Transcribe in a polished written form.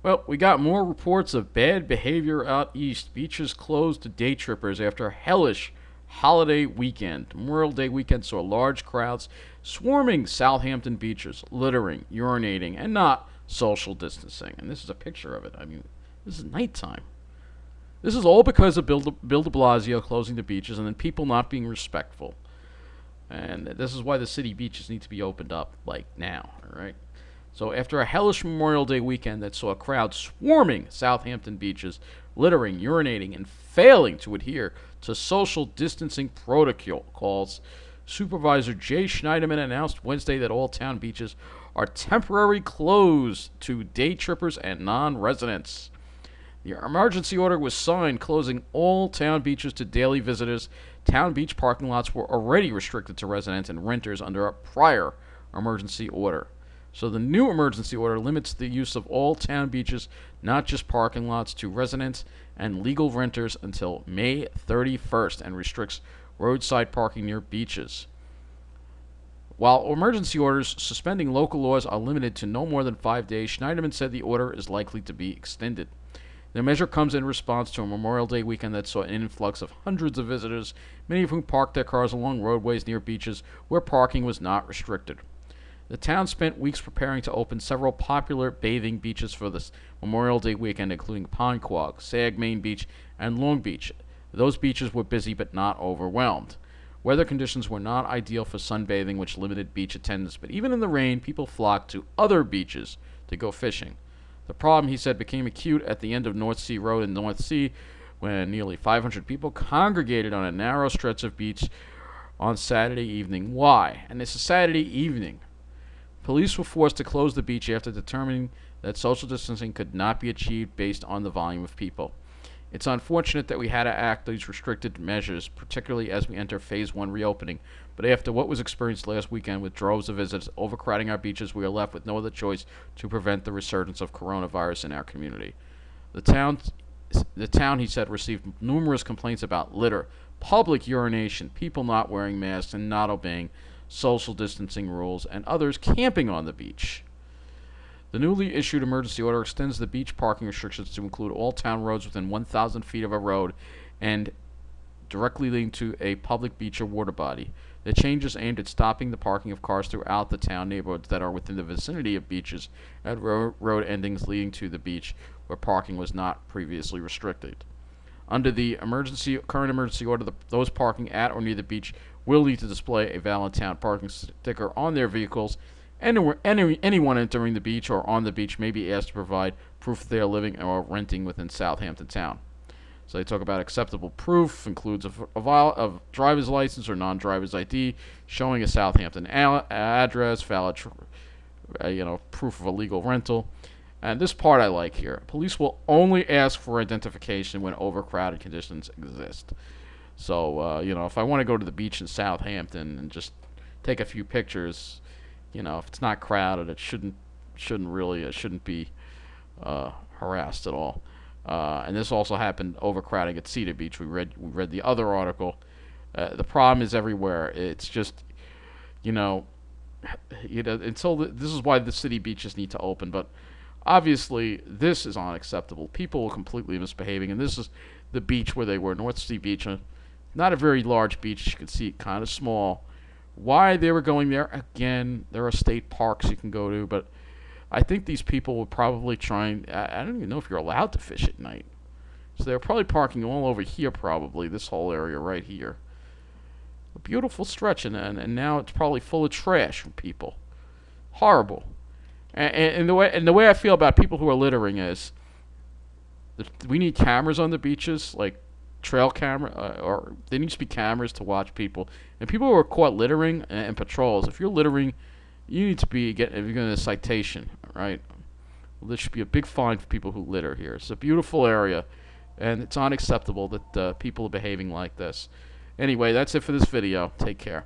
Well, we got more reports of bad behavior out east. Beaches closed to day trippers after a hellish holiday weekend. Memorial Day weekend saw large crowds swarming Southampton beaches, littering, urinating, and not social distancing. And this is a picture of it. I mean, this is nighttime. This is all because of Bill de Blasio closing the beaches and then people not being respectful. And this is why the city beaches need to be opened up, like now, all right? So after a hellish Memorial Day weekend that saw a crowd swarming Southampton beaches, littering, urinating, and failing to adhere to social distancing protocols, Supervisor Jay Schneiderman announced Wednesday that all town beaches are temporarily closed to day trippers and non-residents. The emergency order was signed closing all town beaches to daily visitors. Town beach parking lots were already restricted to residents and renters under a prior emergency order. So the new emergency order limits the use of all town beaches, not just parking lots, to residents and legal renters until May 31st and restricts roadside parking near beaches. While emergency orders suspending local laws are limited to no more than 5 days, Schneiderman said the order is likely to be extended. The measure comes in response to a Memorial Day weekend that saw an influx of hundreds of visitors, many of whom parked their cars along roadways near beaches where parking was not restricted. The town spent weeks preparing to open several popular bathing beaches for this Memorial Day weekend, including Ponquag, Sag Main Beach, and Long Beach. Those beaches were busy but not overwhelmed. Weather conditions were not ideal for sunbathing, which limited beach attendance, but even in the rain, people flocked to other beaches to go fishing. The problem, he said, became acute at the end of North Sea Road in North Sea when nearly 500 people congregated on a narrow stretch of beach on Saturday evening. Why? And this is Saturday evening. Police were forced to close the beach after determining that social distancing could not be achieved based on the volume of people. It's unfortunate that we had to act these restricted measures, particularly as we enter phase one reopening, but after what was experienced last weekend with droves of visitors overcrowding our beaches, we are left with no other choice to prevent the resurgence of coronavirus in our community. The town, he said, received numerous complaints about litter, public urination, people not wearing masks and not obeying social distancing rules, and others camping on the beach. The newly issued emergency order extends the beach parking restrictions to include all town roads within 1,000 feet of a road and directly leading to a public beach or water body. The change is aimed at stopping the parking of cars throughout the town neighborhoods that are within the vicinity of beaches at road endings leading to the beach where parking was not previously restricted. Under the current emergency order, those parking at or near the beach will need to display a valid town parking sticker on their vehicles. Anyone entering the beach or on the beach may be asked to provide proof that they are living or renting within Southampton town. So they talk about acceptable proof, includes a driver's license or non-driver's ID, showing a Southampton address, valid proof of a legal rental. And this part I like here. Police will only ask for identification when overcrowded conditions exist. So, if I want to go to the beach in Southampton and just take a few pictures, if it's not crowded, it shouldn't be harassed at all. And this also happened overcrowding at Cedar Beach. We read the other article. The problem is everywhere. It's just, until this is why the city beaches need to open. But obviously, this is unacceptable. People are completely misbehaving, and this is the beach where they were, North Sea Beach. Not a very large beach. You can see it kind of small. Why they were going there, again, there are state parks you can go to, but I think these people were probably trying, I don't even know if you're allowed to fish at night. So they were probably parking all over here, probably, this whole area right here. A beautiful stretch, and now it's probably full of trash from people. Horrible. And the way I feel about people who are littering is, we need cameras on the beaches, like trail camera, or there needs to be cameras to watch people. And people who are caught littering and patrols, if you're littering, you need to be if you're getting a citation, right? Well, there should be a big fine for people who litter here. It's a beautiful area, and it's unacceptable that people are behaving like this. Anyway, that's it for this video. Take care.